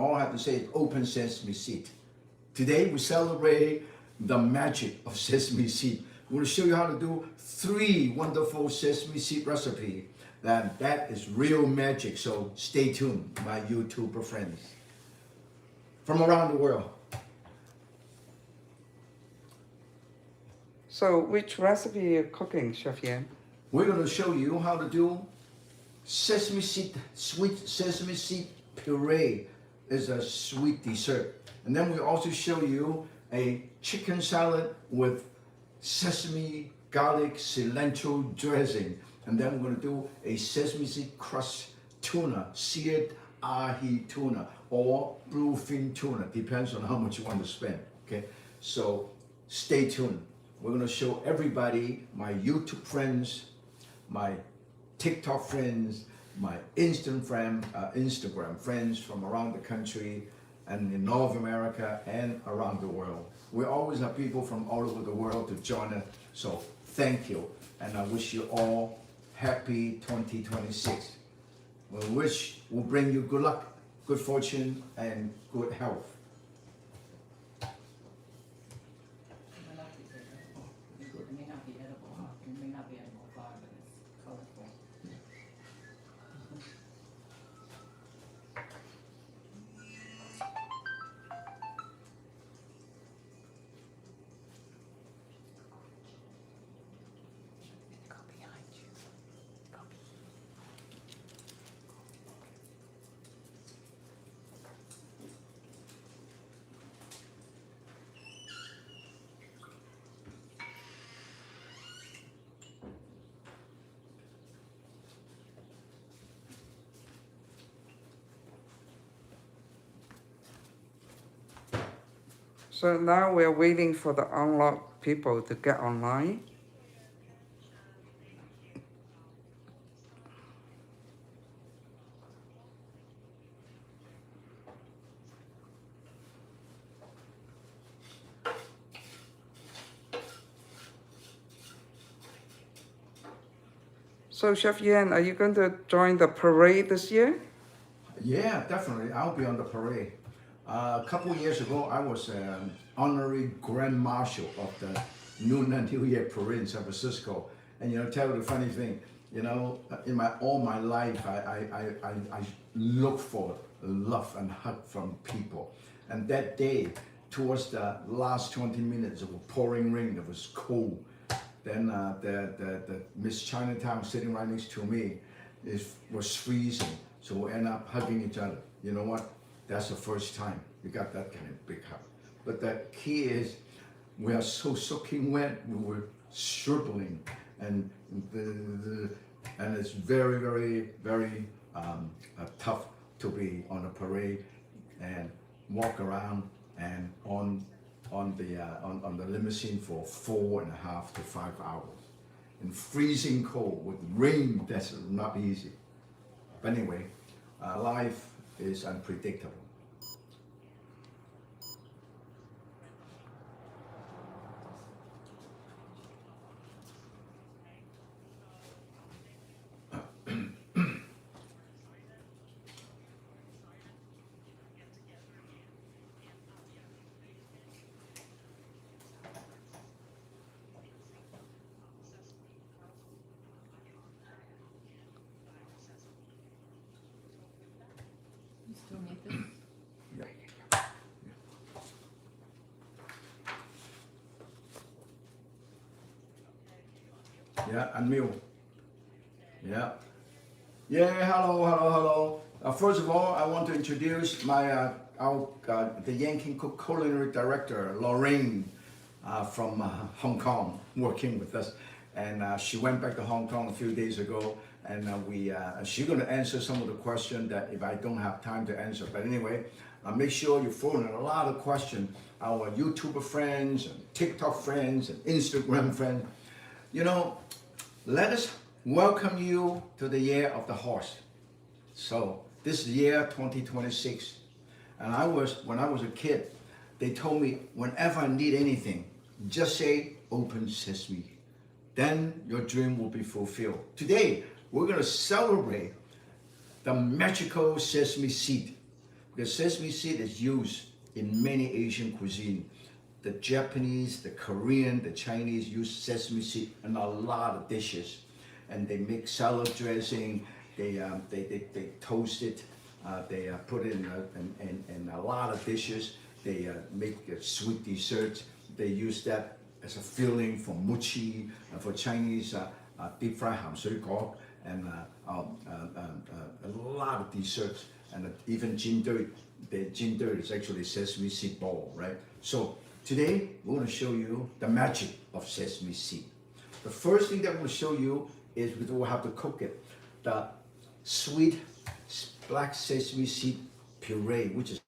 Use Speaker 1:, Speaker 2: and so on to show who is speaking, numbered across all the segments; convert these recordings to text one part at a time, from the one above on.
Speaker 1: All I have to say is open sesame seed. Today we celebrate the magic of sesame seed. We're going to show you how to do 3 wonderful sesame seed recipes. That is real magic. So stay tuned, my YouTuber friends from around the world.
Speaker 2: So which recipe are you cooking, Chef Yan?
Speaker 1: We're going to show you how to do sesame seed, sweet sesame seed puree is a sweet dessert. And then we also show you a chicken salad with sesame, garlic, cilantro dressing. And then we're going to do a sesame seed crushed tuna, seared ahi tuna, or bluefin tuna, depends on how much you want to spend. Okay, so stay tuned. We're going to show everybody, my YouTube friends, my TikTok friends, my Instagram friends from around the country and in North America and around the world. We always have people from all over the world to join us. So thank you, and I wish you all happy 2026. We wish will bring you good luck, good fortune, and good health.
Speaker 3: It may not be edible, huh? It may not be edible far, but it's colorful. Go behind you. Go.
Speaker 2: So now we're waiting for the unlocked people to get online. So Chef Yan, are you going to join the parade this year?
Speaker 1: Yeah, definitely. I'll be on the parade. A couple years ago, I was an honorary Grand Marshal of the Lunar New Year Parade in San Francisco. And tell you the funny thing, in all my life, I look for love and hug from people. And that day, towards the last 20 minutes, it was pouring rain. It was cold. Then the Miss Chinatown sitting right next to me was freezing. So we end up hugging each other. You know what? That's the first time we got that kind of big hug. But the key is we are so soaking wet, we were shriveling, and it's very, very, very tough to be on a parade and walk around and on the limousine for 4.5 to 5 hours in freezing cold with rain. That's not easy. But anyway, life is unpredictable.
Speaker 3: You still need this?
Speaker 1: Yeah, unmute. Yeah. Yeah, hello. First of all, I want to introduce my the Yankee Cook Culinary Director, Lorraine, from Hong Kong, working with us. And she went back to Hong Kong a few days ago, and she's going to answer some of the questions that if I don't have time to answer. But anyway, make sure you throw in a lot of questions. Our YouTuber friends, and TikTok friends, and Instagram friends. Let us welcome you to the year of the horse. So this year 2026, and when I was a kid, they told me whenever I need anything, just say open sesame. Then your dream will be fulfilled. Today, we're going to celebrate the magical sesame seed. The sesame seed is used in many Asian cuisine. The Japanese, the Korean, the Chinese use sesame seed in a lot of dishes, and they make salad dressing. They toast it. They put it in a lot of dishes. They make sweet desserts. They use that as a filling for mochi, for Chinese deep fried ham shui gok, and a lot of desserts, and even jindui. The jindui is actually sesame seed ball, right? So today we're going to show you the magic of sesame seed. The first thing that we're going to show you is we will have to cook it. The sweet black sesame seed puree, which is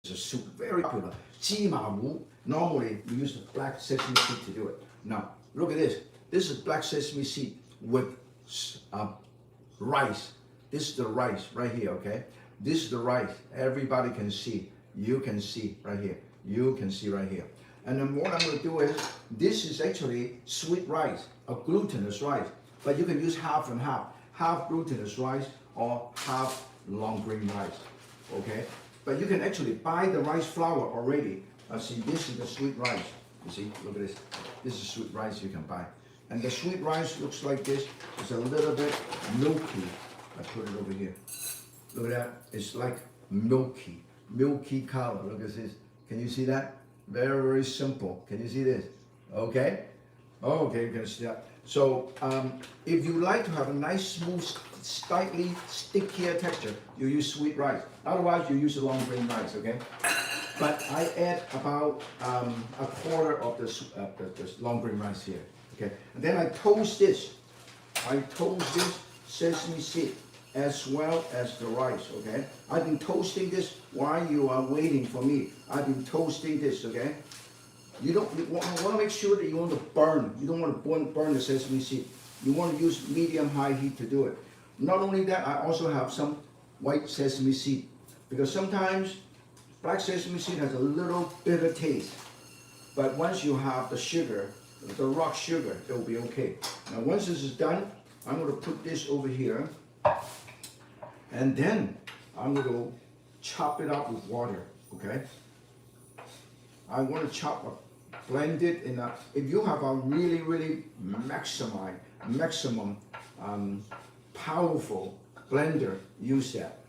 Speaker 1: a soup, very popular. Jima wu. Normally we use the black sesame seed to do it. Now look at this. This is black sesame seed with rice. This is the rice right here, okay? This is the rice. Everybody can see. You can see right here. You can see right here. And then what I'm going to do is, this is actually sweet rice, a glutinous rice. But you can use half and half. Half glutinous rice or half long grain rice, okay? But you can actually buy the rice flour already. See, this is the sweet rice. You see, look at this. This is sweet rice you can buy. And the sweet rice looks like this. It's a little bit milky. I put it over here. Look at that. It's like milky color. Look at this. Can you see that? Very, very simple. Can you see this? Okay. Okay, you can see that. So if you like to have a nice, smooth, slightly stickier texture, you use sweet rice. Otherwise, you use the long grain rice, okay? But I add about a quarter of the long grain rice here, okay? And then I toast this. I toast this sesame seed as well as the rice, okay? I've been toasting this while you are waiting for me. I've been toasting this, okay? You want to make sure that you want to burn. You don't want to burn the sesame seed. You want to use medium-high heat to do it. Not only that, I also have some white sesame seed, because sometimes black sesame seed has a little bitter taste. But once you have the sugar, the rock sugar, it will be okay. Now once this is done, I'm going to put this over here. And then I'm going to chop it up with water, okay? I want to blend it in a, if you have a really, really maximum powerful blender, use that,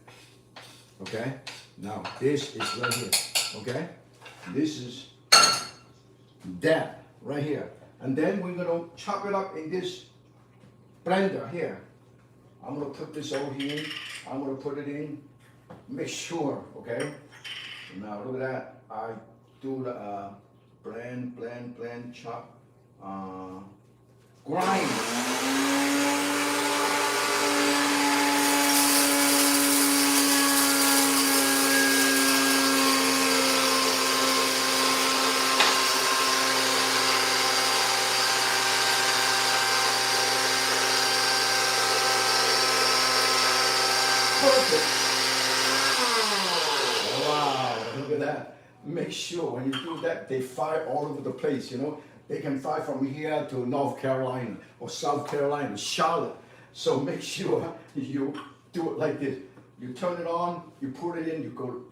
Speaker 1: okay? Now, this is right here, okay? This is that right here. And then we're going to chop it up in this blender here. I'm going to put this over here. I'm going to put it in. Make sure, okay? Now look at that. I do the blend, chop, grind. Perfect. Wow, look at that. Make sure when you do that, they fly all over the place, you know. They can fly from here to North Carolina or South Carolina, Charlotte. So make sure you do it like this. You turn it on, you put it in, you go,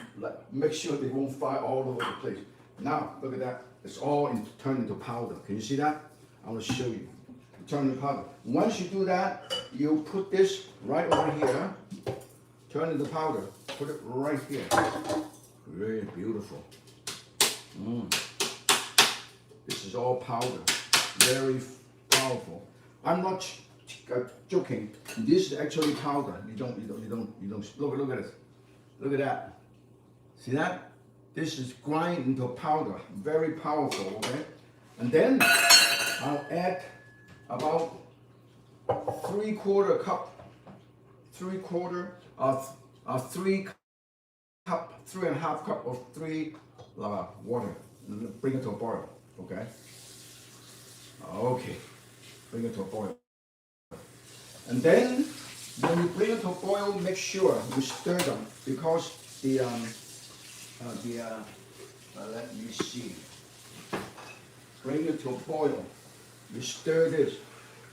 Speaker 1: make sure they won't fly all over the place. Now, look at that. It's all turned into powder. Can you see that? I'm going to show you. Turn into powder. Once you do that, you put this right over here. Turn into powder. Put it right here. Very beautiful. This is all powder. Very powerful. I'm not joking. This is actually powder. You don't. Look at it. Look at that. See that? This is grind into powder. Very powerful. Okay. And then I'll add about 3/4 cup. 3.5 cup of water. Bring it to a boil. Okay. Okay. Bring it to a boil. And then when you bring it to a boil, make sure you stir them, because let me see. Bring it to a boil. You stir this,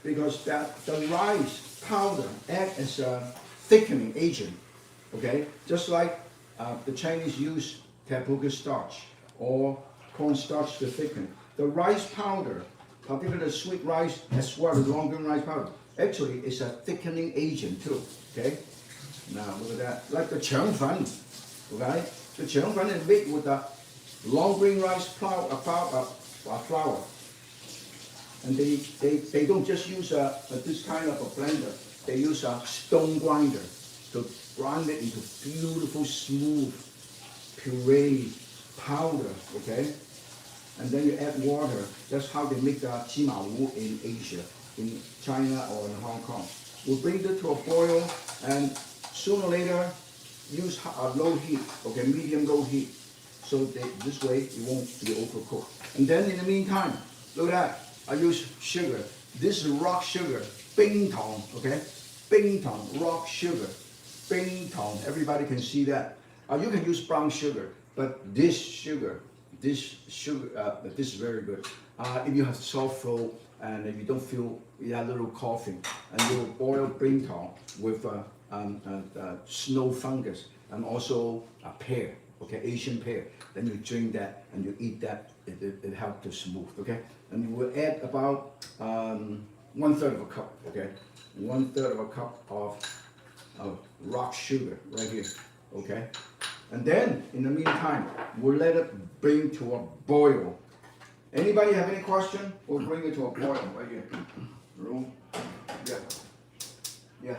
Speaker 1: because the rice powder acts as a thickening agent. Okay, just like the Chinese use tapioca starch or cornstarch to thicken. The rice powder, particularly the sweet rice as well as long grain rice powder, actually is a thickening agent too. Okay. Now look at that. Like the 腸粉, okay? The 腸粉is made with the long grain rice flour. And they don't just use this kind of a blender. They use a stone grinder to grind it into beautiful, smooth puree powder, okay? And then you add water. That's how they make the 芝麻糊 in Asia, in China or in Hong Kong. We'll bring it to a boil, and sooner or later, use low heat, okay, medium-low heat. So this way it won't be overcooked. And then in the meantime, look at that. I use sugar. This is rock sugar, 冰糖, okay? 冰糖, rock sugar, 冰糖. Everybody can see that. You can use brown sugar, but this is very good. If you have soft throat and if you don't feel, you have a little coughing, and you boil 冰糖 with snow fungus and also a pear, okay, Asian pear. Then you drink that and you eat that. It helps to smooth, okay? And you will add about 1/3 of a cup, okay? 1/3 of a cup of rock sugar right here, okay? And then in the meantime, we'll let it bring to a boil. Anybody have any question? We'll bring it to a boil right here. Room, yeah.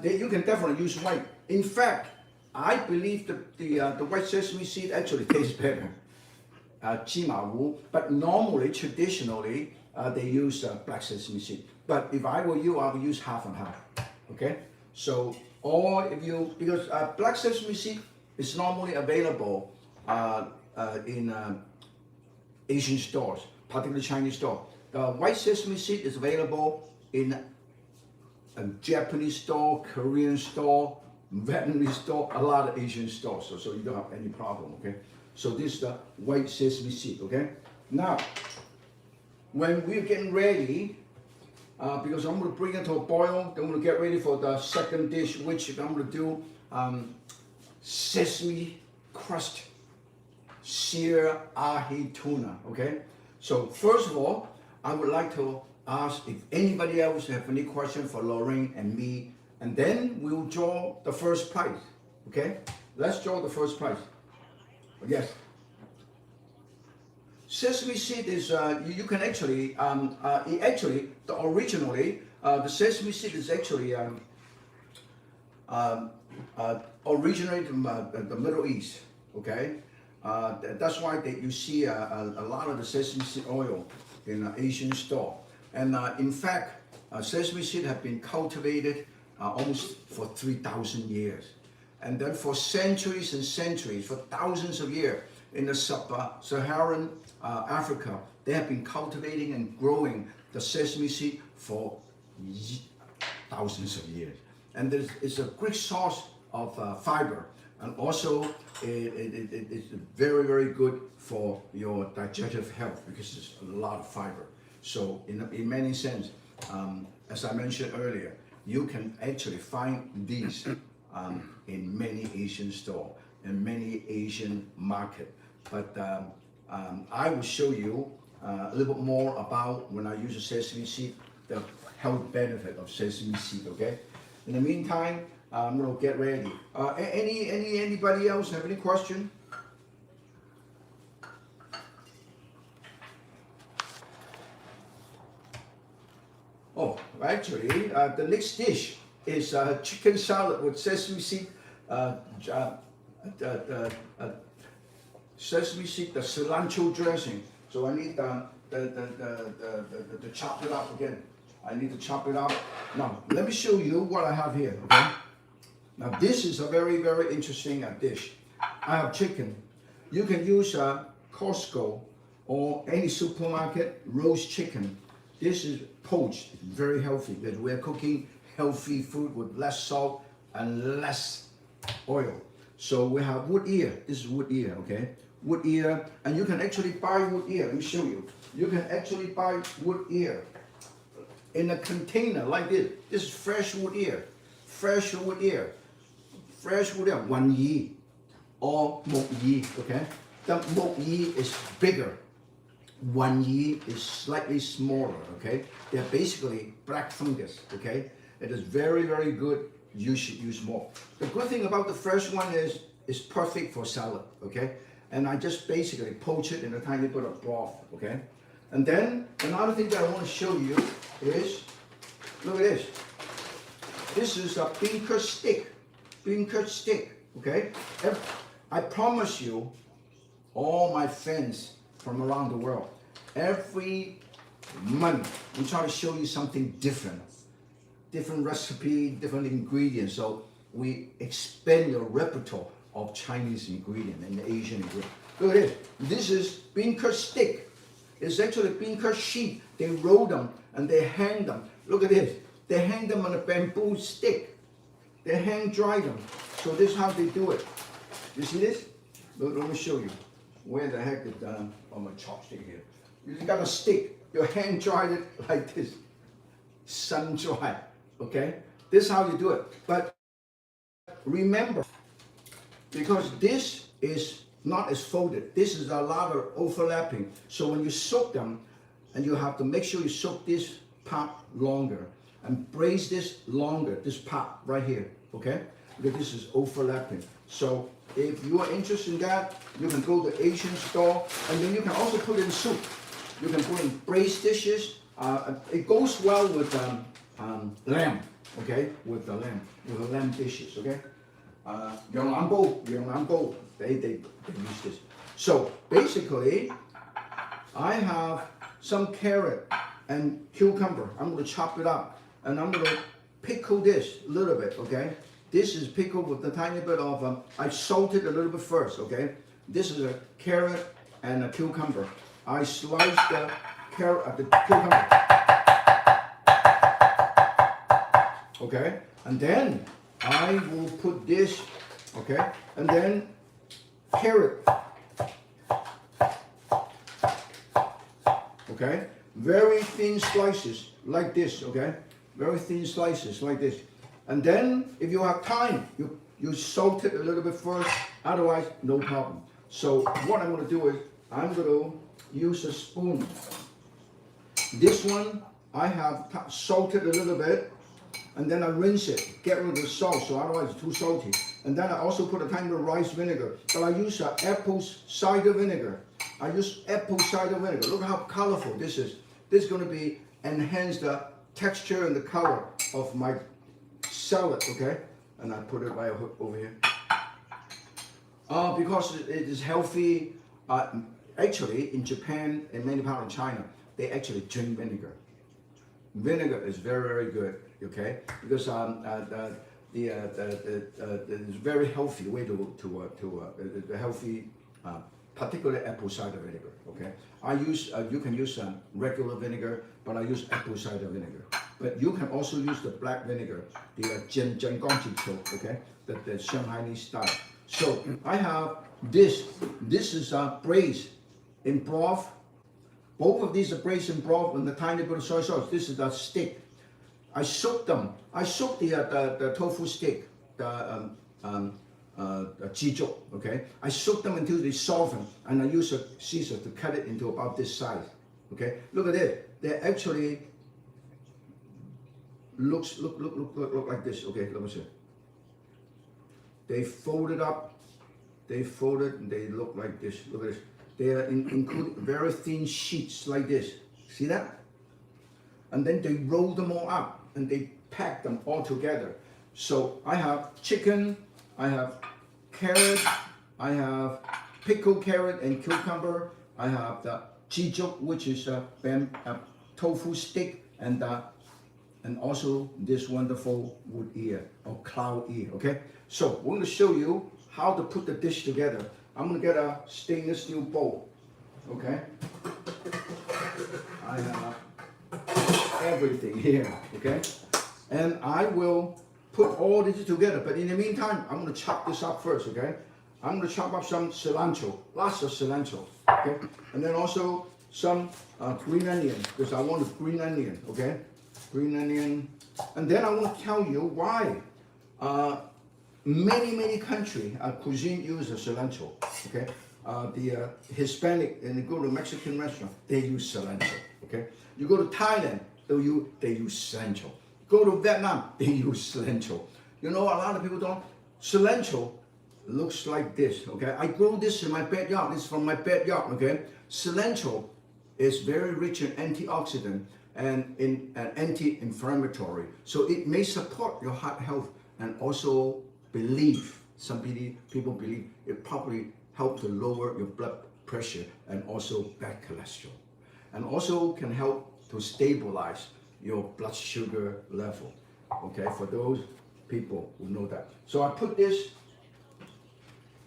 Speaker 1: You can definitely use white. In fact, I believe the white sesame seed actually tastes better. 芝麻糊, but normally, traditionally, they use black sesame seed. But if I were you, I would use half and half. Okay? So, or if you, because black sesame seed is normally available in Asian stores, particularly Chinese store. The white sesame seed is available in a Japanese store, Korean store, Vietnamese store, a lot of Asian stores, so you don't have any problem, okay? So this is the white sesame seed, okay? Now, when we're getting ready, because I'm going to bring it to a boil, then I'm going to get ready for the second dish, which I'm going to do sesame crust sear ahi tuna, okay? So first of all, I would like to ask if anybody else have any question for Lorraine and me, and then we'll draw the first prize, okay? Let's draw the first prize. Yes. Sesame seed is, you can actually, originally, the sesame seed is actually originated from the Middle East, okay? That's why you see a lot of the sesame seed oil in an Asian store. And in fact, sesame seed have been cultivated almost for 3,000 years. And then for centuries and centuries, for thousands of years, in the sub-Saharan Africa, they have been cultivating and growing the sesame seed for thousands of years. And it's a great source of fiber. And also, it's very, very good for your digestive health because there's a lot of fiber. So in many sense, as I mentioned earlier, you can actually find these in many Asian stores and many Asian market. But I will show you a little bit more about when I use a sesame seed, the health benefit of sesame seed, okay? In the meantime, I'm gonna get ready. Anybody else have any question? Oh, actually, the next dish is chicken salad with sesame seed, sesame seed, the cilantro dressing. So I need to chop it up again. I need to chop it up. Now, let me show you what I have here, okay? Now, this is a very, very interesting dish. I have chicken. You can use Costco or any supermarket roast chicken. This is poached, very healthy, because we're cooking healthy food with less salt and less oil. So we have wood ear. This is wood ear, okay? Wood ear, and you can actually buy wood ear. Let me show you. You can actually buy wood ear in a container like this. This is fresh wood ear. fresh wood ear. Fresh wood ear, 雲耳 or 木耳, okay? The 木耳 is bigger. 雲耳 is slightly smaller, okay? They're basically black fungus, okay? It is very, very good. You should use more. The good thing about the fresh one is it's perfect for salad, okay? And I just basically poach it in a tiny bit of broth, okay? And then another thing that I want to show you is, look at this. This is a bean curd stick. Bean curd stick, okay? I promise you, all my friends from around the world, every month we try to show you something different. Different recipe, different ingredients. So we expand your repertoire of Chinese ingredient and Asian ingredient. Look at this. This is bean curd stick. It's actually bean curd sheet. They roll them and they hang them. Look at this. They hang them on a bamboo stick. They hang dry them. So this is how they do it. You see this? Look, let me show you. Where the heck is on my chopstick here? You got a stick. You hang dry it like this. Sun dry. Okay? This is how you do it. But remember, because this is not as folded, this is a lot of overlapping. So when you soak them, and you have to make sure you soak this part longer and braise this longer, this part right here, okay? Because this is overlapping. So if you are interested in that, you can go to Asian store, and then you can also put it in soup. You can put in braised dishes. It goes well with lamb, okay? With the lamb dishes, okay? Yonglanbo, they use this. So basically, I have some carrot and cucumber. I'm going to chop it up, and I'm going to pickle this a little bit, okay? This is pickled with a tiny bit of, I salted a little bit first, okay? This is a carrot and a cucumber. I sliced the carrot, the cucumber. Okay, and then I will put this, okay, and then carrot. Okay, very thin slices like this, okay? Very thin slices like this. And then if you have time, you salt it a little bit first, otherwise no problem. So what I'm going to do is I'm going to use a spoon. This one I have salted a little bit, and then I rinse it, get rid of the salt, so otherwise it's too salty. And then I also put a tiny bit of rice vinegar, but I use apple cider vinegar. I use apple cider vinegar. Look how colorful this is. This is going to be enhance the texture and the color of my salad, okay? And I put it right over here. Because it is healthy. Actually, in Japan and many parts of China, they actually drink vinegar. Vinegar is very, very good, okay? Because it's very healthy way to healthy, particularly apple cider vinegar, okay? I use you can use regular vinegar, but I use apple cider vinegar. But you can also use the black vinegar, the Jiangongjiqiu, okay? The Shanghainese style. So I have this. This is braised in broth. Both of these are braised in broth and a tiny bit of soy sauce. This is a stick. I soak them. I soak the tofu stick, the jizhou, okay? I soak them until they soften, and I use a scissor to cut it into about this size, okay? Look at it. They actually look like this, okay? Let me see. They fold it up. They fold it, and they look like this. Look at this. They are include very thin sheets like this. See that? And then they roll them all up and they pack them all together. So I have chicken, I have carrot, I have pickled carrot and cucumber. I have the jizhou, which is a tofu stick, and also this wonderful wood ear or cloud ear. Okay. So we're going to show you how to put the dish together. I'm going to get a stainless steel bowl, okay? I have everything here, okay? And I will put all this together, but in the meantime, I'm going to chop this up first, okay? I'm going to chop up some cilantro, lots of cilantro, okay? And then also some green onion, because I want a green onion, okay? Green onion. And then I want to tell you why Many country cuisine uses cilantro. Okay, the Hispanic and you go to Mexican restaurant, they use cilantro. Okay, you go to Thailand, they use cilantro. Go to Vietnam, they use cilantro. You know, a lot of people don't. Cilantro looks like this. Okay, I grow this in my backyard. This is from my backyard. Okay, cilantro is very rich in antioxidant and in anti-inflammatory. So it may support your heart health and also some people believe it probably help to lower your blood pressure and also bad cholesterol. And also can help to stabilize your blood sugar level. Okay, for those people who know that. So I put this,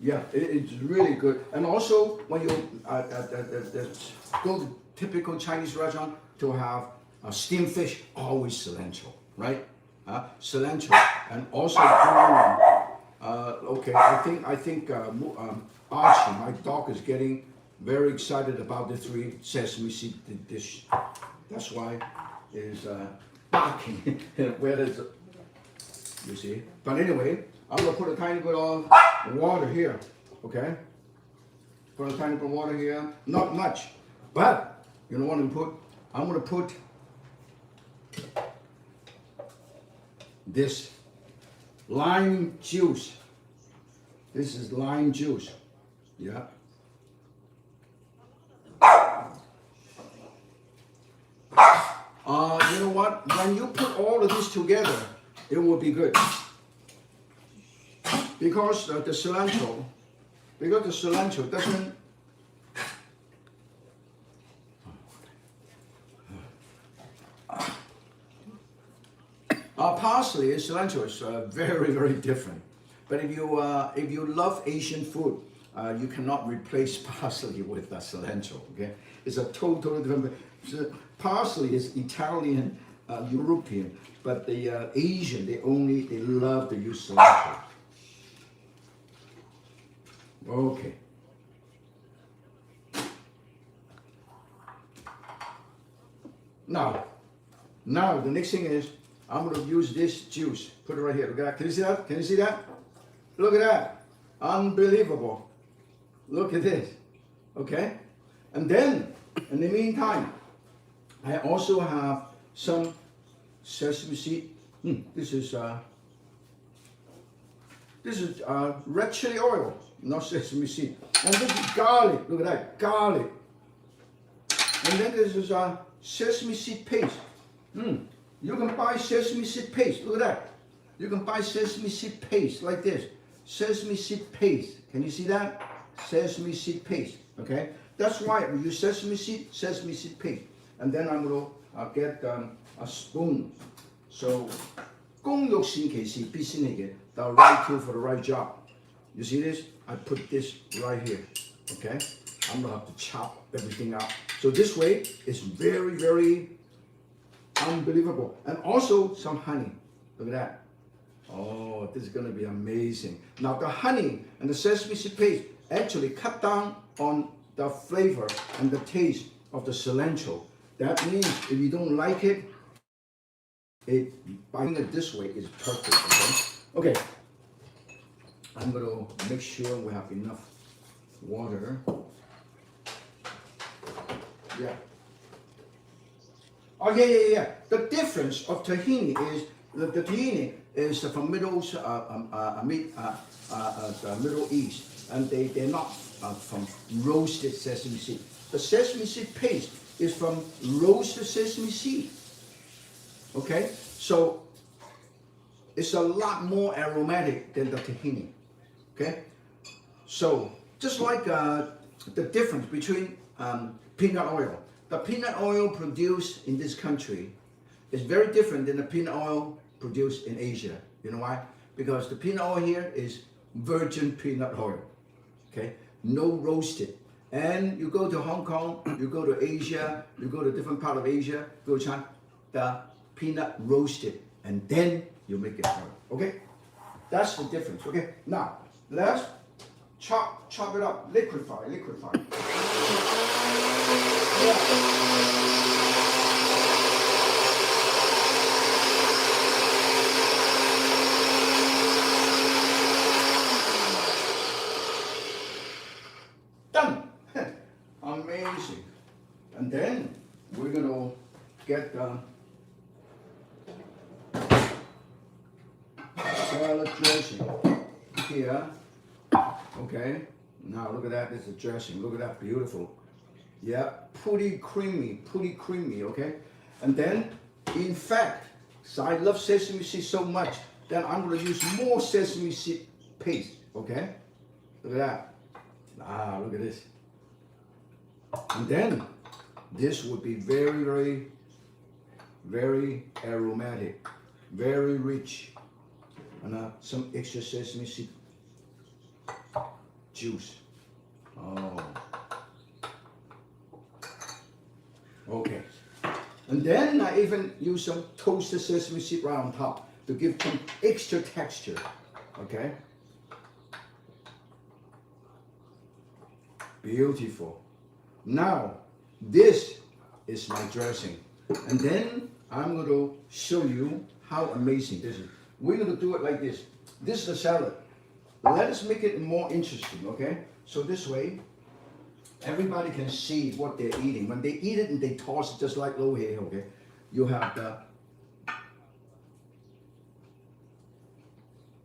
Speaker 1: yeah, it's really good. And also when you go to typical Chinese restaurant to have steamed fish, always cilantro, right? Cilantro and also cumin. Okay, I think Archie, my dog, is getting very excited about the 3 sesame seed dish. That's why is barking. Where is it? You see? But anyway, I'm gonna put a tiny bit of water here. Okay? Put a tiny bit of water here. Not much, but you know what I'm put? I'm gonna put this lime juice. This is lime juice. Yeah. You know what? When you put all of this together, it will be good. Because the cilantro doesn't. Parsley and cilantro is very different. But if you love Asian food, you cannot replace parsley with cilantro. Okay, it's a totally different. Parsley is Italian, European, but the Asian they love to use cilantro. Okay. Now the next thing is I'm going to use this juice. Put it right here. Look at that. Can you see that? Can you see that? Look at that. Unbelievable. Look at this. Okay? And then, in the meantime, I also have some sesame seed. This is red chili oil, not sesame seed. And this is garlic. Look at that. Garlic. And then this is sesame seed paste. You can buy sesame seed paste. Look at that. You can buy sesame seed paste like this. Sesame seed paste. Can you see that? Sesame seed paste. Okay. That's why we use sesame seed paste. And then I'm going to get a spoon. So, 工欲善其事，必先利嘅. The right tool for the right job. You see this? I put this right here. Okay. I'm going to have to chop everything out. So this way, it's very unbelievable. And also some honey. Look at that. Oh, this is going to be amazing. Now the honey and the sesame seed paste actually cut down on the flavor and the taste of the cilantro. That means if you don't like it, buying it this way is perfect. Okay. I'm going to make sure we have enough water. Yeah. Oh yeah. The difference of tahini is the tahini is from Middle East, and they're not from roasted sesame seed. The sesame seed paste is from roasted sesame seed. Okay, so it's a lot more aromatic than the tahini. Okay, so just like the difference between peanut oil. The peanut oil produced in this country is very different than the peanut oil produced in Asia. You know why? Because the peanut oil here is virgin peanut oil. Okay, no roasted. And you go to Hong Kong, you go to Asia, you go to different part of Asia, go to China, the peanut roasted, and then you make it oil. Okay, that's the difference. Okay, now let's chop it up, liquefy. salad dressing here. Okay, now look at that. This is dressing. Look at that, beautiful. Yeah, pretty creamy. Okay, and then in fact, so I love sesame seed so much. Then I'm gonna use more sesame seed paste. Okay, look at that. Ah, look at this. And then this would be very aromatic, very rich, and some extra sesame seed juice. Oh, okay. And then I even use some toasted sesame seed right on top to give some extra texture. Okay. Beautiful. Now, this is my dressing. And then I'm going to show you how amazing this is. We're going to do it like this. This is a salad. Let us make it more interesting, okay? So this way, everybody can see what they're eating. When they eat it and they toss it just like low here, okay? You have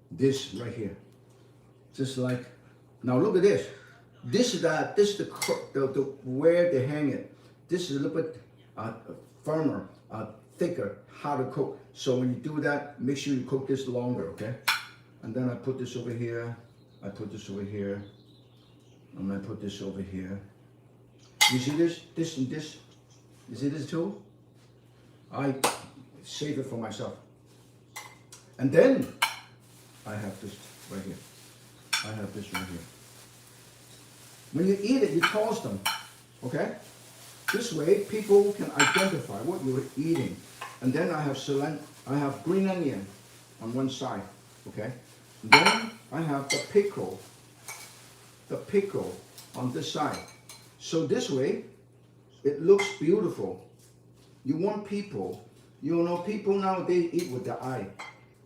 Speaker 1: this right here. Just like, now look at this. This is the where they hang it. This is a little bit firmer, thicker, how to cook. So when you do that, make sure you cook this longer, okay? And then I put this over here. I put this over here. And I put this over here. You see this? This and this? You see this too? I save it for myself. And then I have this right here. I have this right here. When you eat it, you toss them, okay? This way, people can identify what you're eating. And then I have green onion on one side, okay? And then I have the pickle on this side. So this way, it looks beautiful. You want people, you know, people nowadays eat with their eye,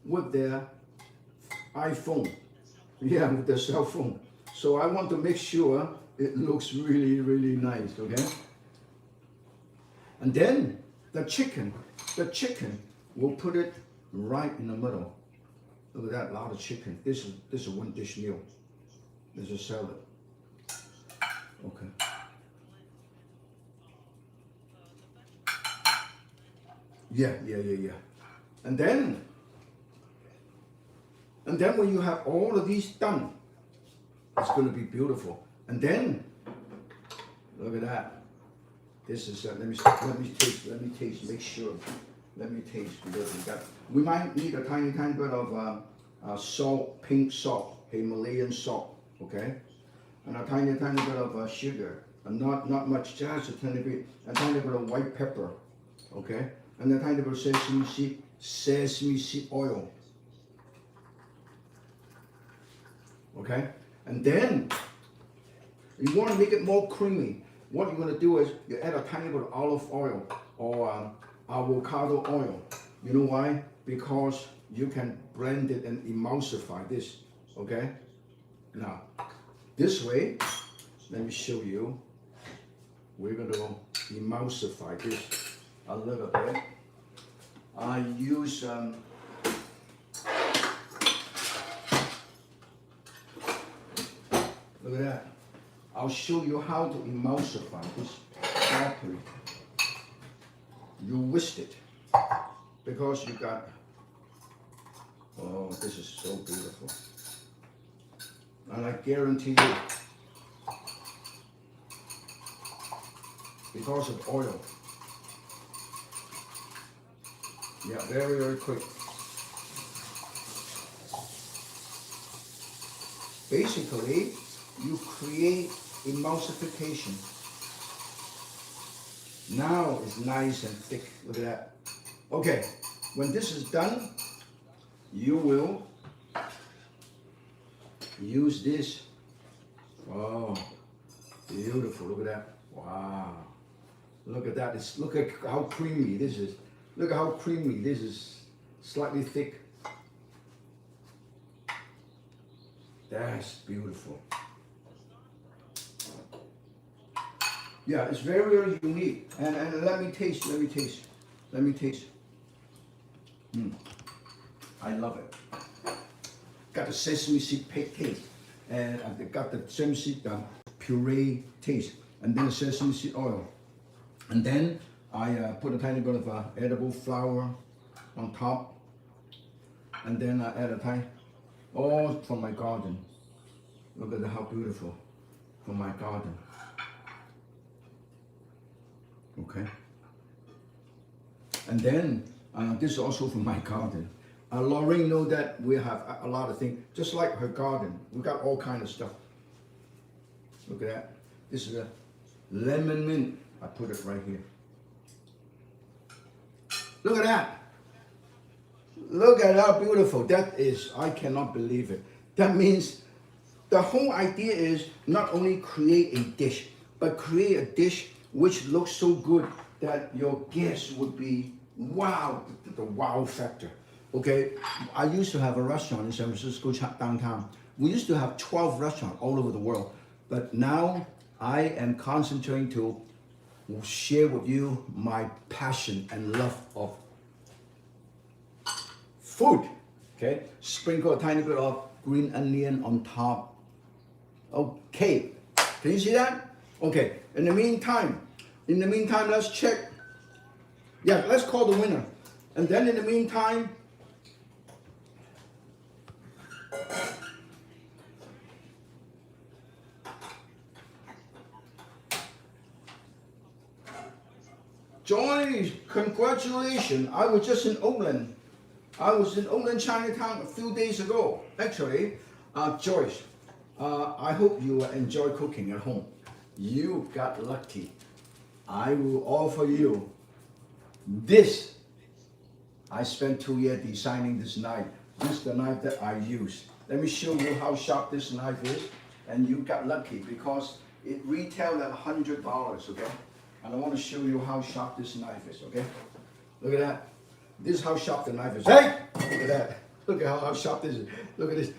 Speaker 1: with their iPhone, yeah, with their cell phone. So I want to make sure it looks really nice, okay? And then the chicken, we'll put it right in the middle. Look at that, lot of chicken. This is a one dish meal. This is salad. Okay. Yeah. And then when you have all of these done, it's going to be beautiful. And then, look at that. This is, let me taste, make sure. Let me taste, because we might need a tiny bit of salt, pink salt, Himalayan salt, okay? And a tiny bit of sugar, and not much, just a tiny bit of white pepper, okay? And a tiny bit of sesame seed oil, okay? And then, you want to make it more creamy. What you're going to do is you add a tiny bit of olive oil or avocado oil. You know why? Because you can blend it and emulsify this, okay? Now, this way, let me show you. We're going to emulsify this a little bit. I use look at that. I'll show you how to emulsify this properly. You whisk it because you got, oh, this is so beautiful. And I guarantee you, because of oil, yeah, very quick. Basically, you create emulsification. Now it's nice and thick. Look at that. Okay, when this is done, you will use this. Oh, beautiful. Look at that. Wow. Look at that. Look at how creamy this is. Look at how creamy this is. Slightly thick. That's beautiful. Yeah, it's very unique. And let me taste. Let me taste. I love it. Got the sesame seed taste, and I got the sesame seed puree taste, and then the sesame seed oil, and then I put a tiny bit of edible flour on top, and then I add a tiny, all from my garden. Look at how beautiful, from my garden. Okay. And then this is also from my garden. Lorraine know that we have a lot of things, just like her garden. We got all kind of stuff. Look at that. This is a lemon mint. I put it right here. Look at that. Look at how beautiful that is. I cannot believe it. That means the whole idea is not only create a dish, but create a dish which looks so good that your guests would be wow, the wow factor. Okay, I used to have a restaurant in San Francisco downtown. We used to have 12 restaurants all over the world, but now I am concentrating to share with you my passion and love of food. Okay, sprinkle a tiny bit of green onion on top. Okay, can you see that? Okay, in the meantime, let's check. Yeah, let's call the winner. And then in the meantime, Joyce, congratulations. I was just in Oakland. I was in Oakland, Chinatown a few days ago. Actually, Joyce, I hope you enjoy cooking at home. You got lucky. I will offer you this. I spent 2 years designing this knife. This is the knife that I use. Let me show you how sharp this knife is. And you got lucky because it retailed at $100, okay? And I want to show you how sharp this knife is, okay? Look at that. This is how sharp the knife is. Hey! Look at that. Look at how sharp this is. Look at this.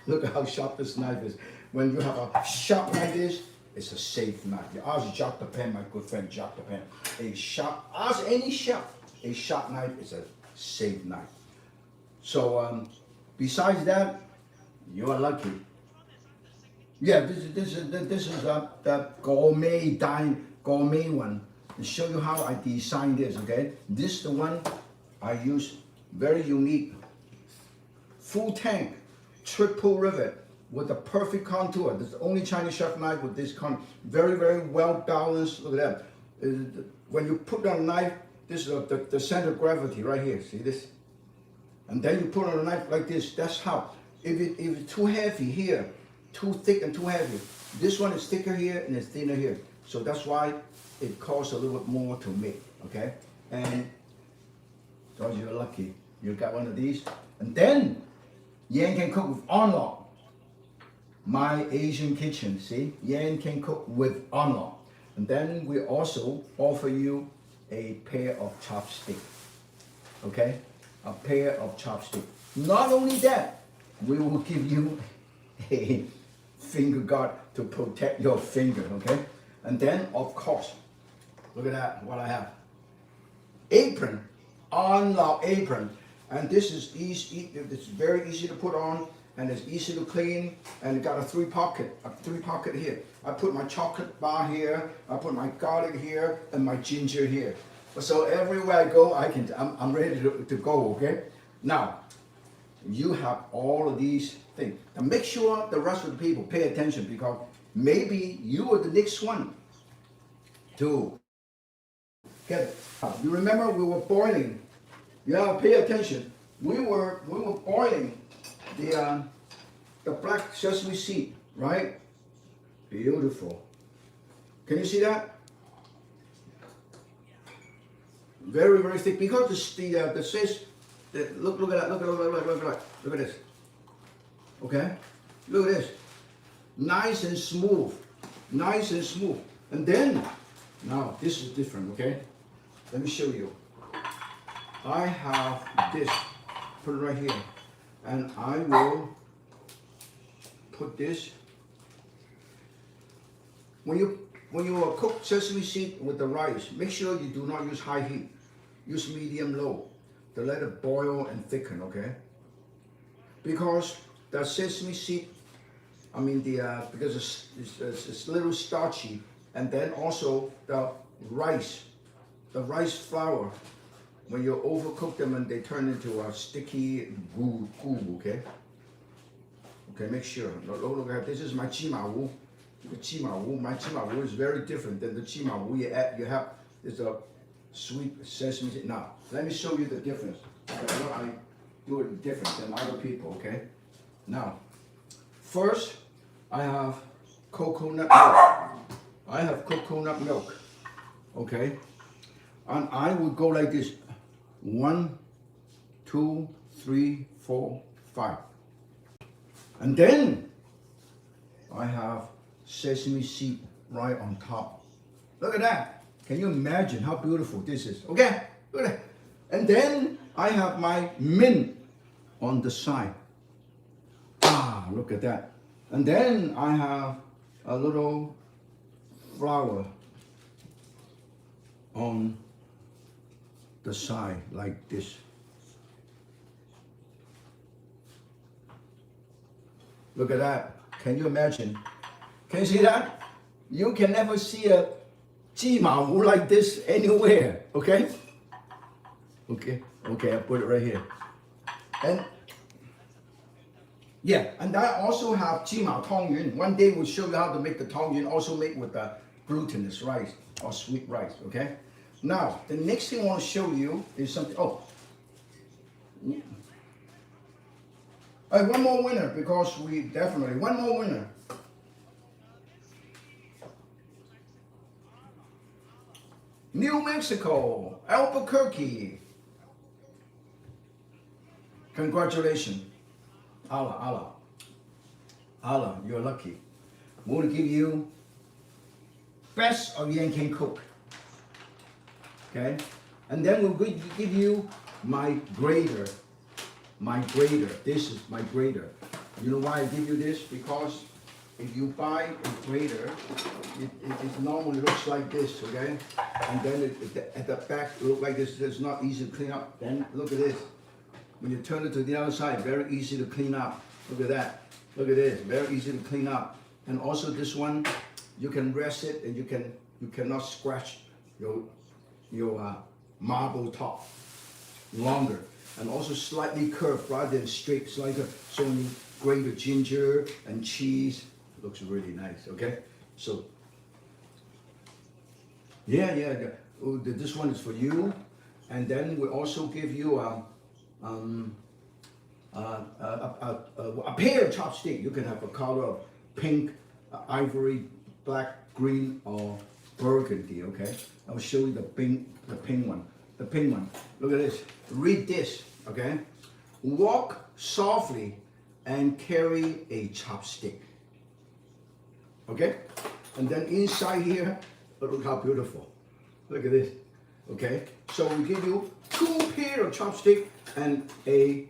Speaker 1: Look at how sharp this knife is. When you have a sharp knife this, it's a safe knife. You ask Jacques Pepin, my good friend Jacques Pepin. Ask any chef, a sharp knife is a safe knife. So besides that, you are lucky. Yeah, this is the gourmet one. To show you how I designed this, okay? This is the one I use, very unique. Full tank, triple rivet with the perfect contour. This is the only Chinese chef knife with this contour. Very, very well balanced. Look at that. When you put on a knife, this is the center of gravity right here. See this? And then you put on a knife like this. That's how. If it's too heavy here, too thick and too heavy, this one is thicker here and it's thinner here. So that's why it costs a little bit more to make, okay? And so you're lucky. You got one of these. And then Yan can cook with Onlock. My Asian kitchen, see? Yan can cook with Onlock. And then we also offer you a pair of chopsticks, okay? A pair of chopsticks. Not only that, we will give you a finger guard to protect your finger, okay? And then, of course, look at that, what I have. Apron, Onlock apron. And this is easy, it's very easy to put on, and it's easy to clean, and it got a three pocket here. I put my chocolate bar here, I put my garlic here, and my ginger here. So everywhere I go, I'm ready to go, okay? Now, you have all of these things. And make sure the rest of the people pay attention, because maybe you are the next one to get it. You remember we were boiling. Yeah, pay attention. We were boiling the black sesame seed, right? Beautiful. Can you see that? Very, very thick, because the says look at that, look at this. Okay? Look at this. Nice and smooth. Nice and smooth. And then, now this is different, okay? Let me show you. I have this, put it right here. And I will put this. When you when you cook sesame seed with the rice, make sure you do not use high heat. Use medium low to let it boil and thicken, okay? Because the sesame seed, because it's a little starchy, and then also the rice flour, when you overcook them and they turn into a sticky goo, okay? Okay, make sure. Look at this is my jima wu. The jima wu, my jima wu is very different than the jima wu you have. It's a sweet sesame seed. Now, let me show you the difference. Okay, I do it different than other people, okay? Now, first, I have coconut milk. Okay? And I would go like this. 1, 2, 3, 4, 5. And then I have sesame seed right on top. Look at that. Can you imagine how beautiful this is? Okay? Look at that. And then I have my mint on the side. Ah, look at that. And then I have a little flour on the side like this. Look at that. Can you imagine? Can you see that? You can never see a jima wu like this anywhere. Okay? Okay, I put it right here. And yeah, and I also have jima tongyun. One day we'll show you how to make the tongyun, also make with the glutinous rice or sweet rice, okay? Now, the next thing I want to show you is something, one more winner, because one more winner. New Mexico, Albuquerque. Congratulations. Allah, you're lucky. I'm going to give you best of Yan Can Cook. Okay? And then we'll give you my grater. This is my grater. You know why I give you this? Because if you buy a grater, it normally looks like this, okay? And then at the back, it looks like this. It's not easy to clean up. Then look at this. When you turn it to the other side, very easy to clean up. Look at that. Look at this. Very easy to clean up. And also this one, you can rest it, and you cannot scratch your marble top longer. And also slightly curved rather than straight. It's like so when you grate the ginger and cheese, it looks really nice. Okay, so yeah. Oh, this one is for you, and then we also give you a pear chopstick. You can have a color of pink, ivory, black, green, or burgundy. Okay, I'll show you the pink one. The pink one. Look at this. Read this. Okay, walk softly and carry a chopstick. Okay, and then inside here, look how beautiful. Look at this. Okay, so we give you 2 pair of chopstick and a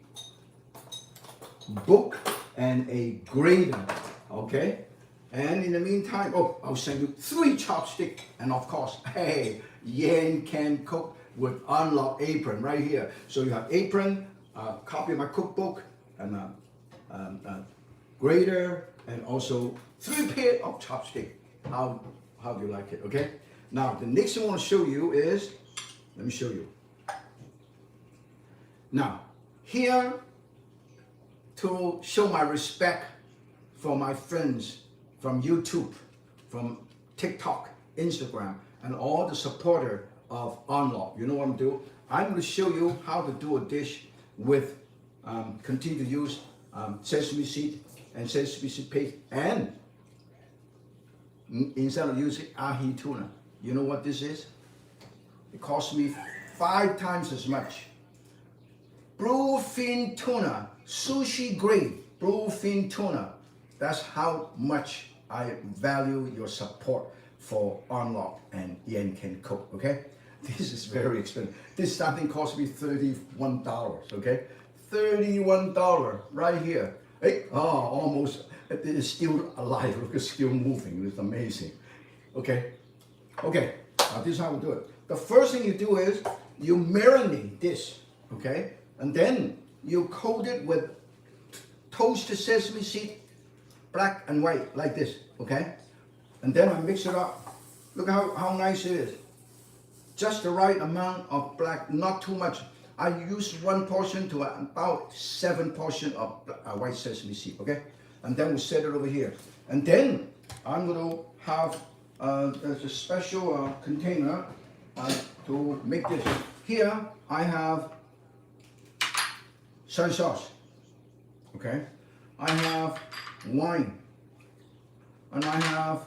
Speaker 1: book and a grater. Okay, and in the meantime, I'll send you 3 chopstick, and of course, hey, Yan Can Cook with Unlock apron right here. So you have apron, copy of my cookbook, and grater, and also 3 pair of chopstick. How do you like it? Okay. Now the next thing I want to show you is, let me show you. Now here, to show my respect for my friends from YouTube, from TikTok, Instagram, and all the supporter of Unlock. You know what I'm doing? I'm going to show you how to do a dish with, continue to use sesame seed and sesame seed paste, and instead of using ahi tuna. You know what this is? It cost me 5 times as much. Bluefin tuna, sushi grade bluefin tuna. That's how much I value your support for Unlock and Yan Can Cook, okay? This is very expensive. This something cost me $31, okay? $31 right here. Hey, almost, it's still alive, look, it's still moving, it's amazing. Okay. Okay. Now this is how we do it. The first thing you do is you marinate this. Okay. And then you coat it with toasted sesame seed, black and white, like this. Okay. And then I mix it up. Look how nice it is. Just the right amount of black, not too much. I use 1 portion to about 7 portions of white sesame seed, okay? And then we set it over here. And then I'm gonna have there's a special container to make this. Here I have soy sauce, okay? I have wine, and I have,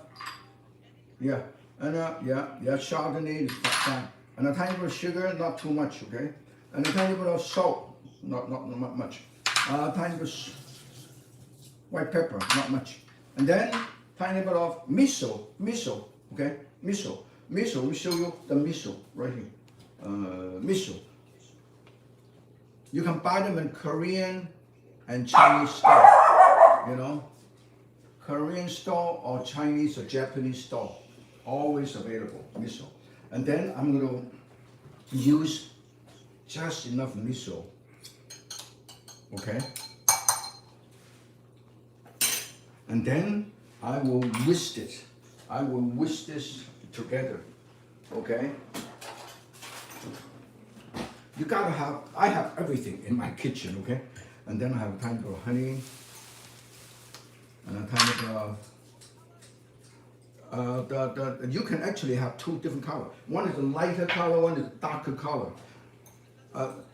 Speaker 1: Chardonnay is fine. And a tiny bit of sugar, not too much, okay? And a tiny bit of salt, not much. A tiny bit of white pepper, not much. And then tiny bit of miso, okay? Miso, we show you the miso right here. Miso. You can buy them in Korean and Chinese store, you know? Korean store or Chinese or Japanese store, always available, miso. And then I'm gonna use just enough miso, okay? And then I will whisk it. I will whisk this together, okay? You gotta have, I have everything in my kitchen, okay? And then I have a tiny bit of honey, and a tiny bit of, you can actually have 2 different colors. One is a lighter color, one is a darker color.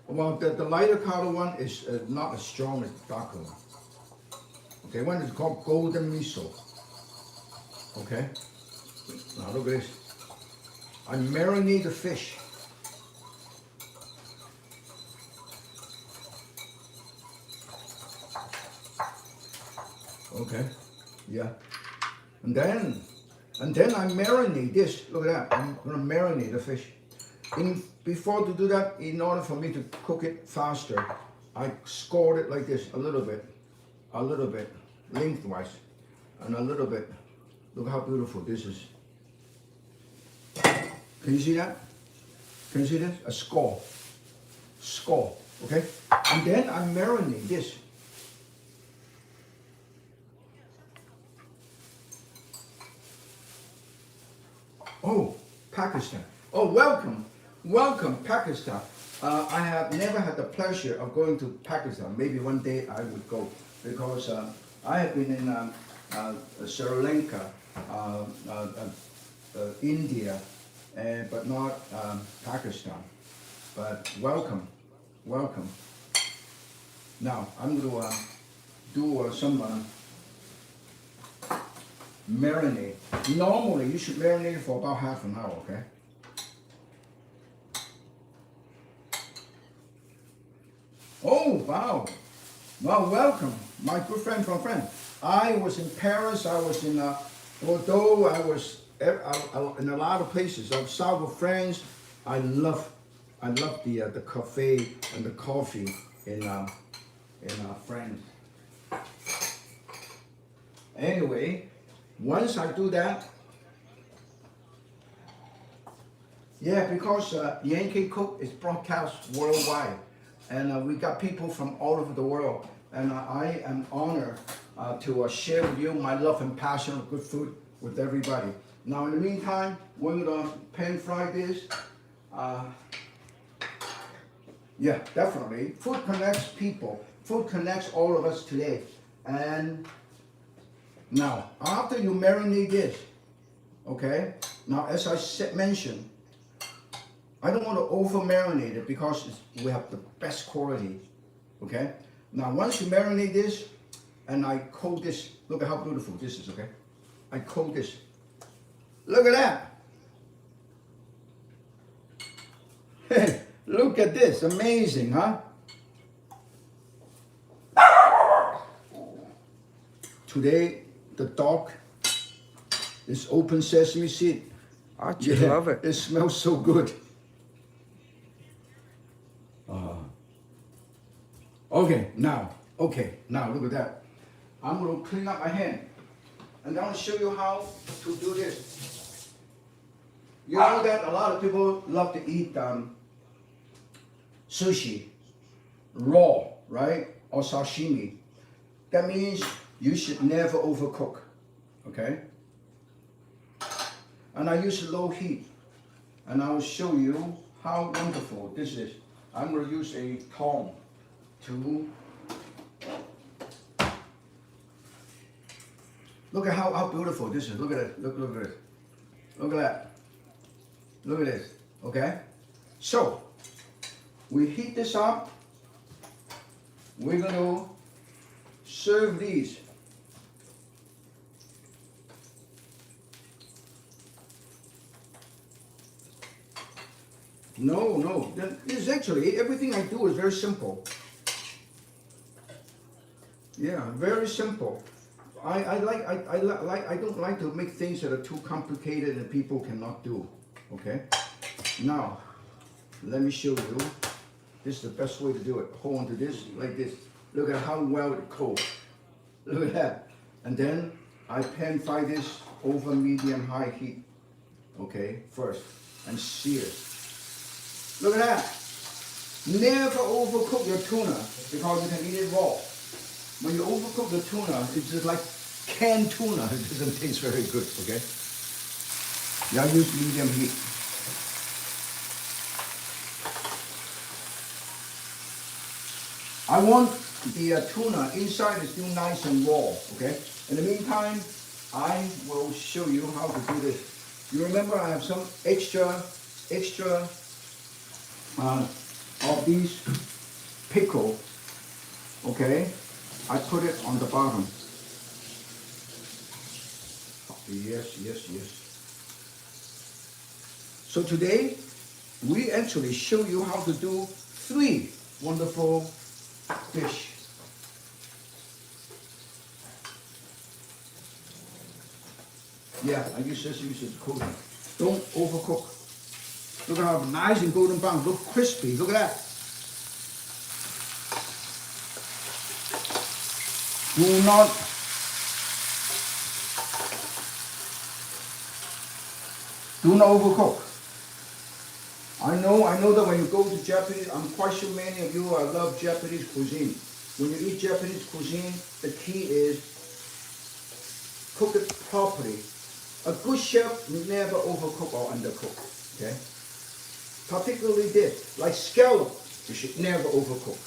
Speaker 1: Well, the lighter color one is not as strong as the darker one. Okay, one is called golden miso. Okay, now look at this. I marinate the fish. Okay, yeah, and then I marinate this. Look at that. I'm gonna marinate the fish. Before to do that, in order for me to cook it faster, I scored it like this, a little bit, lengthwise, and a little bit. Look how beautiful this is. Can you see that? Can you see this? A score, okay? And then I marinate this. Oh, Pakistan. Oh, welcome, Pakistan. I have never had the pleasure of going to Pakistan. Maybe one day I would go, because I have been in Sri Lanka, India, but not Pakistan. But welcome. Now I'm going to do some marinade. Normally you should marinate for about half an hour, okay? Oh, wow, welcome, my good friend from France. I was in Paris, I was in Bordeaux, I was in a lot of places of south of France. I love the cafe and the coffee in France. Anyway, once I do that, because Yankee Cook is broadcast worldwide, and we got people from all over the world, and I am honored to share with you my love and passion of good food with everybody. Now, in the meantime, we're gonna pan fry this. Definitely. Food connects people. Food connects all of us today. And now, after you marinate this, okay? Now, as I mentioned, I don't want to over marinate it because we have the best quality, okay? Now, once you marinate this, and I coat this, look at how beautiful this is, okay? I coat this. Look at that. Hey, look at this, amazing, huh? Today, the dog is open sesame seed.
Speaker 2: I just love it.
Speaker 1: It smells so good. Okay, now look at that. I'm going to clean up my hand, and I'm going to show you how to do this. You know that a lot of people love to eat sushi raw, right? Or sashimi. That means you should never overcook, okay? And I use low heat, and I will show you how wonderful this is. I'm going to use a tong to look at how beautiful this is. Look at it. Look at it. Look at that. Look at this. Okay? So we heat this up. We're going to serve these. No. This is actually, everything I do is very simple. Yeah, very simple. I don't like to make things that are too complicated and people cannot do. Okay? Now, let me show you. This is the best way to do it. Hold on to this like this. Look at how well it cooks. Look at that. And then I pan fry this over medium-high heat. Okay, first. And sear. Look at that. Never overcook your tuna because you can eat it raw. When you overcook the tuna, it's just like canned tuna. It doesn't taste very good, okay? Yeah, I use medium heat. I want the tuna inside is still nice and raw, okay? In the meantime, I will show you how to do this. You remember I have some extra of these pickle, okay? I put it on the bottom. Yes. So today, we actually show you how to do 3 wonderful fish. Yeah, I use sesame seed coating. Don't overcook. Look at how nice and golden brown. Look crispy. Look at that. Do not overcook. I know that when you go to Japanese, I'm quite sure many of you love Japanese cuisine. When you eat Japanese cuisine, the key is cook it properly. A good chef never overcook or undercook, okay? Particularly this, like scallop, you should never overcook.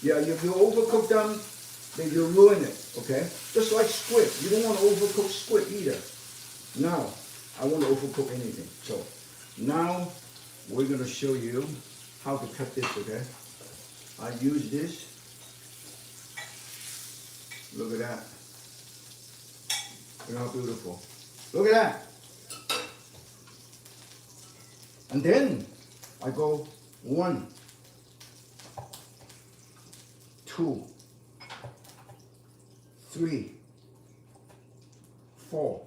Speaker 1: Yeah, if you overcook them, then you ruin it, okay? Just like squid, you don't want to overcook squid either. Now, I want to overcook anything. So, now we're going to show you how to cut this, okay? I use this. Look at that. Look how beautiful. Look at that. And then I go 1, 2, 3, 4.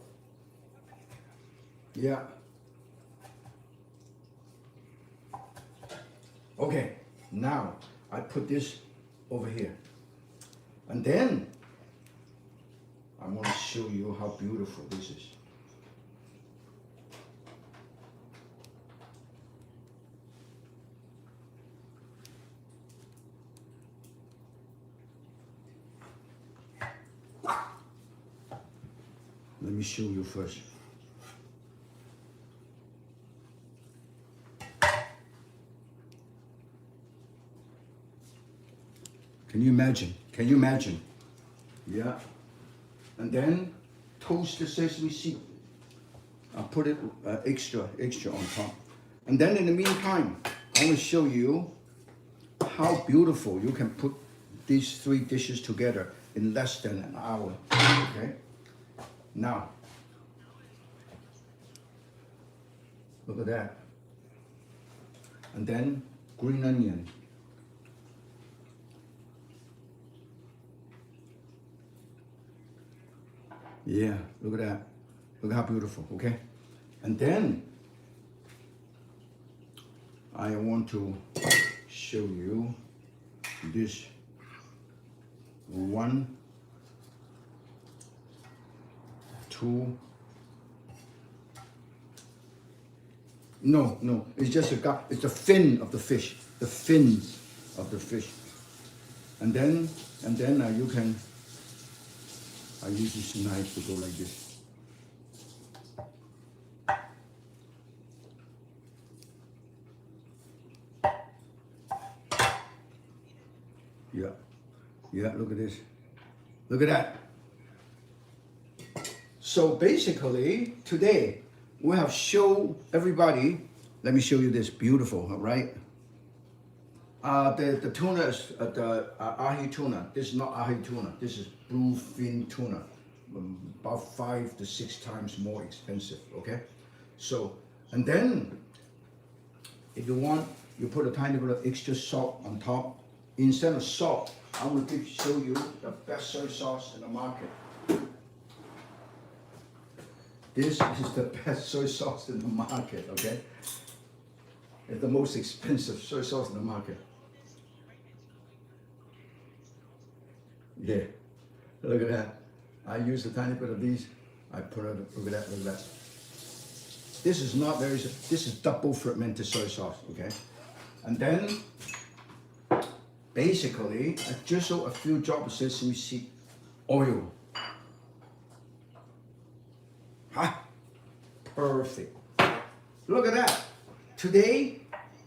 Speaker 1: Yeah. Okay, now I put this over here. And then I want to show you how beautiful this is. Let me show you first. Can you imagine? Can you imagine? Yeah. And then toast the sesame seed. I put it extra on top. And then in the meantime, I want to show you how beautiful you can put these 3 dishes together in less than an hour. Okay? Now, look at that. And then green onion. Yeah, look at that. Look how beautiful, okay? And then I want to show you this 1 2. No, it's just it's the fin of the fish, the fins of the fish. And then you can, I use this knife to go like this. Yeah, look at this. Look at that. So basically, today, we have shown everybody, let me show you this, beautiful, right? The tuna is the ahi tuna. This is not ahi tuna. This is bluefin tuna, about 5 to 6 times more expensive. Okay, so and then if you want, you put a tiny bit of extra salt on top. Instead of salt, I will show you the best soy sauce in the market. This is the best soy sauce in the market. Okay, it's the most expensive soy sauce in the market. Yeah, look at that. I use a tiny bit of these. I put it, look at that, look at that. This is not very, this is double fermented soy sauce, okay? And then, basically, I drizzle a few drops of sesame seed oil. Huh? Perfect. Look at that. Today,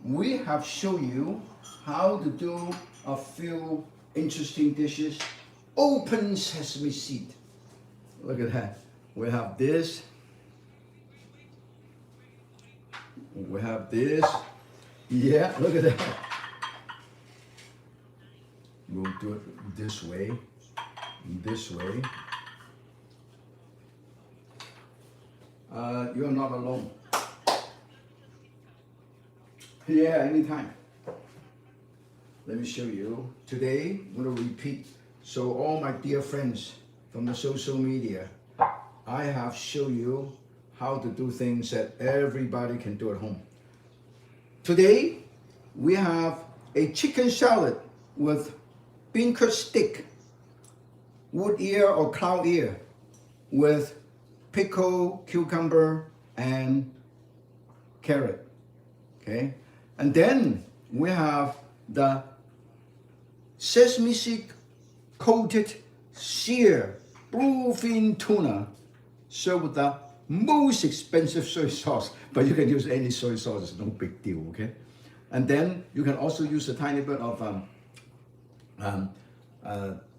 Speaker 1: we have shown you how to do a few interesting dishes. Open sesame seed. Look at that. We have this. We have this. Yeah, look at that. We'll do it this way. This way. You're not alone. Yeah, anytime. Let me show you. Today, I'm going to repeat. So all my dear friends from the social media, I have shown you how to do things that everybody can do at home. Today, we have a chicken salad with bean curd stick, wood ear or cloud ear, with pickle, cucumber, and carrot. Okay, and then we have the sesame seed coated sear bluefin tuna served with the most expensive soy sauce, but you can use any soy sauce, it's no big deal, okay? And then you can also use a tiny bit of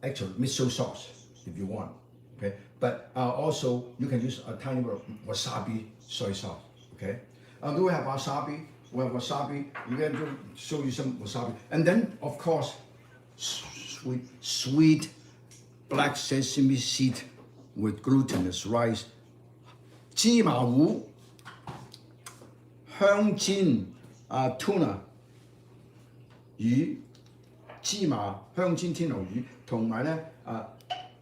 Speaker 1: actual miso sauce if you want, okay? But also you can use a tiny bit of wasabi soy sauce, okay? Do we have wasabi? We have wasabi. You can show you some wasabi, and then of course sweet black sesame seed with glutinous rice, 芝麻糊、香煎tuna 魚、芝麻香煎天鵝魚，同埋咧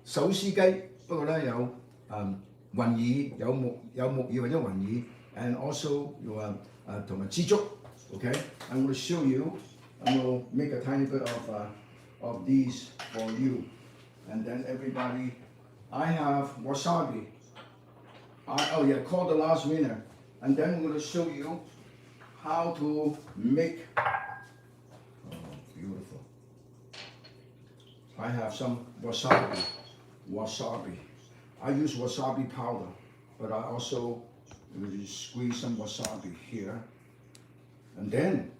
Speaker 1: 手撕雞，不過咧有雲耳，有木耳或者雲耳 ，and also 有同埋枝竹。Okay, I'm going to show you. I'm going to make a tiny bit of these for you, and then everybody. I have wasabi. Call the last winner, and then I'm going to show you how to make. Oh, beautiful. I have some wasabi. I use wasabi powder, but I also squeeze some wasabi here, and then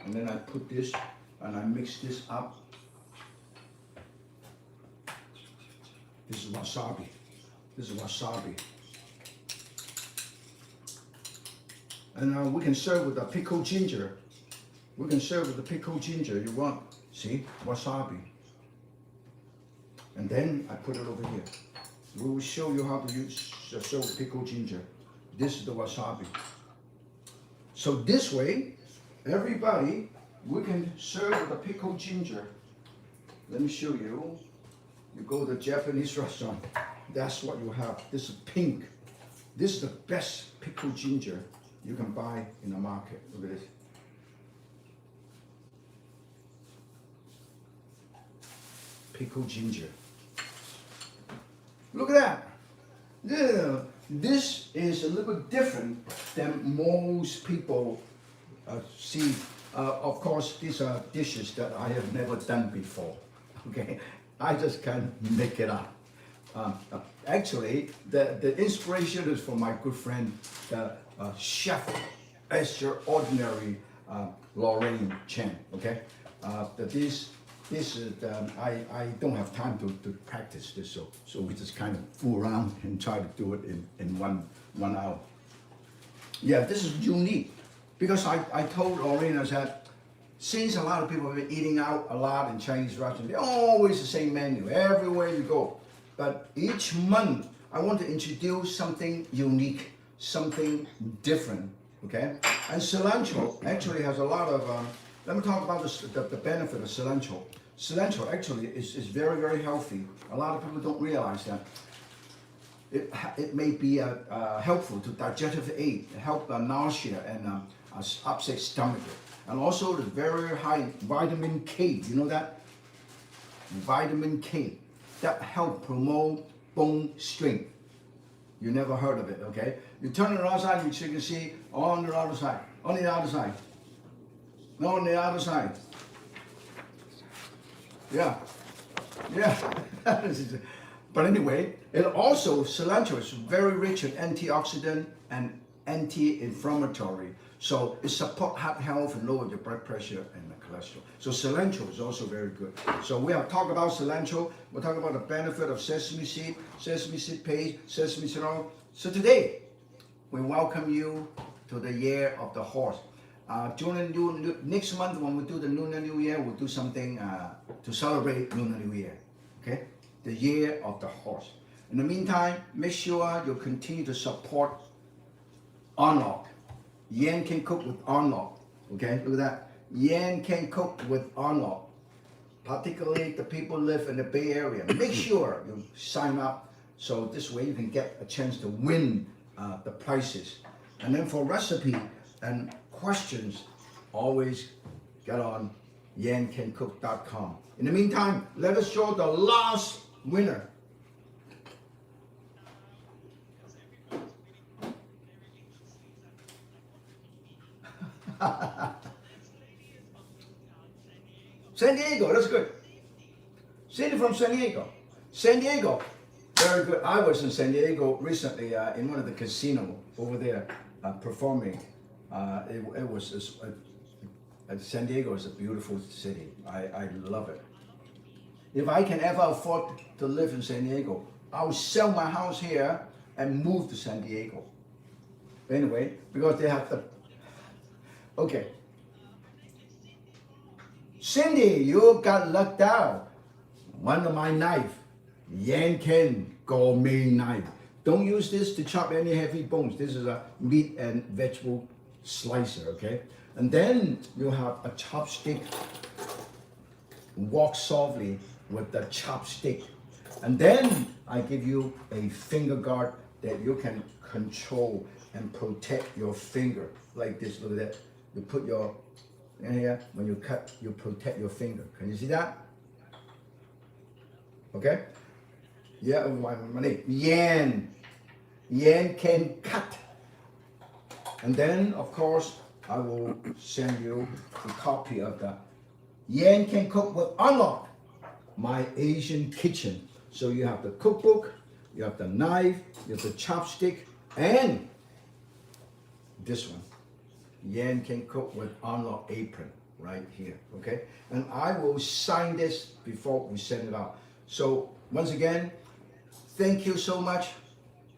Speaker 1: I put this and I mix this up. This is wasabi. And we can serve with the pickled ginger. You want, see, wasabi. And then I put it over here. We will show you how to serve pickled ginger. This is the wasabi. So this way, everybody, we can serve with the pickled ginger. Let me show you. You go to a Japanese restaurant, that's what you have. This is pink. This is the best pickled ginger you can buy in the market. Look at this. Pickled ginger. Look at that. Yeah, this is a little bit different than most people see. Of course, these are dishes that I have never done before. Okay, I just can't make it up. Actually, the inspiration is from my good friend, the chef extraordinary Lorraine Chen. Okay, that this is I don't have time to practice this, so we just kind of fool around and try to do it in one hour. Yeah, this is unique because I told Lorraine, I said, since a lot of people have been eating out a lot in Chinese restaurants, they're always the same menu everywhere you go. But each month, I want to introduce something unique, something different, okay? And cilantro actually has a lot of, let me talk about the benefit of cilantro. Cilantro actually is very, very healthy. A lot of people don't realize that. It may be helpful to digestive aid, help nausea and upset stomach. And also the very high vitamin K, you know that? Vitamin K, that help promote bone strength. You never heard of it, okay? You turn it around side, you can see on the other side, on the other side, no, on the other side. Yeah, yeah. But anyway, it also, cilantro is very rich in antioxidant and anti-inflammatory. So it supports heart health and lower your blood pressure and the cholesterol. So cilantro is also very good. So we have talked about cilantro. We'll talk about the benefit of sesame seed paste, sesame seed oil. So today, we welcome you to the year of the horse. Next month when we do the Lunar New Year, we'll do something to celebrate Lunar New Year. Okay? The year of the horse. In the meantime, make sure you continue to support Unlock. Yan Can Cook with Unlock. Okay, look at that. Yan Can Cook with Unlock. Particularly the people who live in the Bay Area. Make sure you sign up so this way you can get a chance to win the prizes. And then for recipe and questions, always get on yancancook.com. In the meantime, let us show the last winner. San Diego, that's good. Cindy from San Diego. San Diego, very good. I was in San Diego recently in one of the casinos over there performing. San Diego is a beautiful city. I love it. If I can ever afford to live in San Diego, I will sell my house here and move to San Diego. Anyway, because they have the. Okay. Cindy, you got lucked out. One of my knife, Yan Can gourmet knife. Don't use this to chop any heavy bones. This is a meat and vegetable slicer, okay? And then you have a chopstick. Walk softly with the chopstick. And then I give you a finger guard that you can control and protect your finger. Like this, look at that. You put your in here, when you cut, you protect your finger. Can you see that? Okay? Yeah, my name. Yan. Yan Can Cut. And then, of course, I will send you a copy of the Yan Can Cook with Unlock, my Asian kitchen. So you have the cookbook, you have the knife, you have the chopstick, and this one. Yan Can Cook with Unlock apron right here, okay? And I will sign this before we send it out. So once again, thank you so much,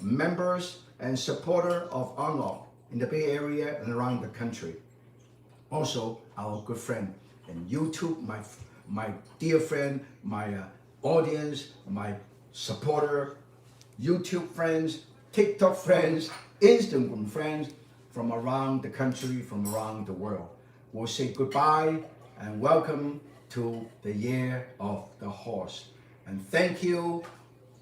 Speaker 1: members and supporter of Unlock in the Bay Area and around the country. Also, our good friend and YouTube, my dear friend, my audience, my supporter, YouTube friends, TikTok friends, Instagram friends, from around the country, from around the world. We'll say goodbye and welcome to the year of the horse. And thank you,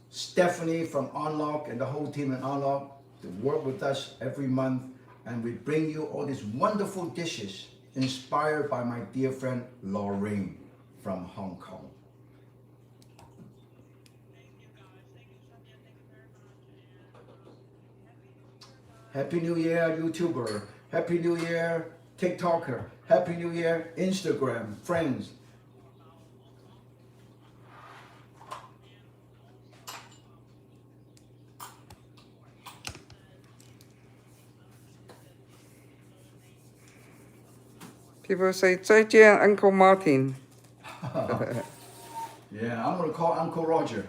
Speaker 1: Stephanie from Unlock and the whole team at Unlock to work with us every month. And we bring you all these wonderful dishes inspired by my dear friend Lorraine from Hong Kong. Happy New Year, YouTuber. Happy New Year, TikToker. Happy New Year, Instagram, friends.
Speaker 2: People say 再见 Uncle Martin.
Speaker 1: Yeah, I'm gonna call Uncle Roger.